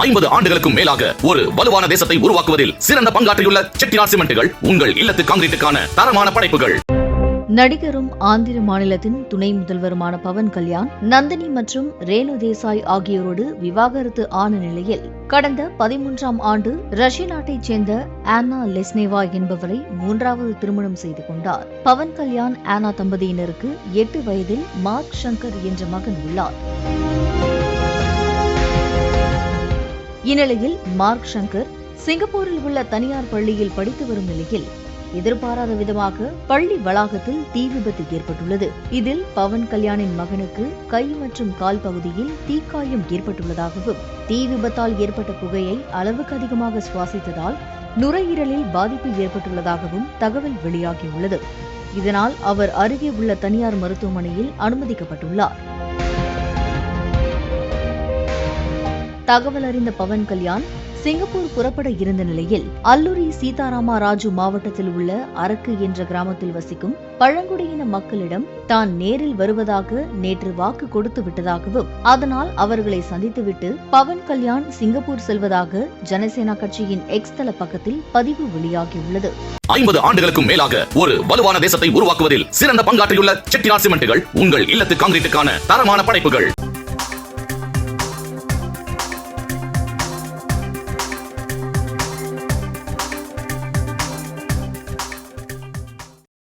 50 ஆண்டுகளுக்கும் மேலாக ஒரு வலுவான தேசத்தை உருவாக்குவதில் சிறந்த பங்காற்றியுள்ள செட்டிநாட் சிமெண்ட்டுகள் உங்கள் இல்லத்து கான்கிரீட்டுக்கான தரமான படைப்புகள். நடிகரும் ஆந்திர மாநிலத்தின் துணை முதல்வருமான பவன் கல்யாண், நந்தினி மற்றும் ரேணு தேசாய் ஆகியோரோடு விவாகரத்து ஆன நிலையில் கடந்த 13ஆம் ஆண்டு ரஷ்ய நாட்டைச் சேர்ந்த ஆனா லெஸ்னேவா என்பவரை 3வது திருமணம் செய்து கொண்டார். பவன் கல்யாண் ஆனா தம்பதியினருக்கு 8 வயதில் மார்க் ஷங்கர் என்ற மகன் உள்ளார். இந்நிலையில் மார்க் ஷங்கர் சிங்கப்பூரில் உள்ள தனியார் பள்ளியில் படித்து வரும் நிலையில் எதிர்பாராத விதமாக பள்ளி வளாகத்தில் தீ விபத்து ஏற்பட்டுள்ளது. இதில் பவன் கல்யாணின் மகனுக்கு கை மற்றும் கால் பகுதியில் தீக்காயம் ஏற்பட்டுள்ளதாகவும், தீ விபத்தால் ஏற்பட்ட புகையை அளவுக்கு அதிகமாக சுவாசித்ததால் நுரையீரலில் பாதிப்பு ஏற்பட்டுள்ளதாகவும் தகவல் வெளியாகியுள்ளது. இதனால் அவர் அருகே உள்ள தனியார் மருத்துவமனையில் அனுமதிக்கப்பட்டுள்ளார். தகவல் அறிந்த பவன் கல்யாண் சிங்கப்பூர் புறப்பட இருந்த நிலையில் அல்லுரி சீதாராமா ராஜு மாவட்டத்தில் உள்ள அரக்கு என்ற கிராமத்தில் வசிக்கும் பழங்குடியின மக்களிடம் தான் நேரில் வருவதாக நேற்று வாக்கு கொடுத்து விட்டதாகவும், அதனால் அவர்களை சந்தித்துவிட்டு பவன் கல்யாண் சிங்கப்பூர் செல்வதாக ஜனசேனா கட்சியின் எக்ஸ் தள பக்கத்தில் பதிவு வெளியாகியுள்ளது. 50 ஆண்டுகளுக்கும் மேலாக ஒரு வலுவான தேசத்தை உருவாக்குவதில் சிறந்த பங்காற்றியுள்ள செட்டிநாட் சிமெண்ட்டுகள் உங்கள் இல்லத்து கான்கிரீட்டுக்கான தரமான படைப்புகள்.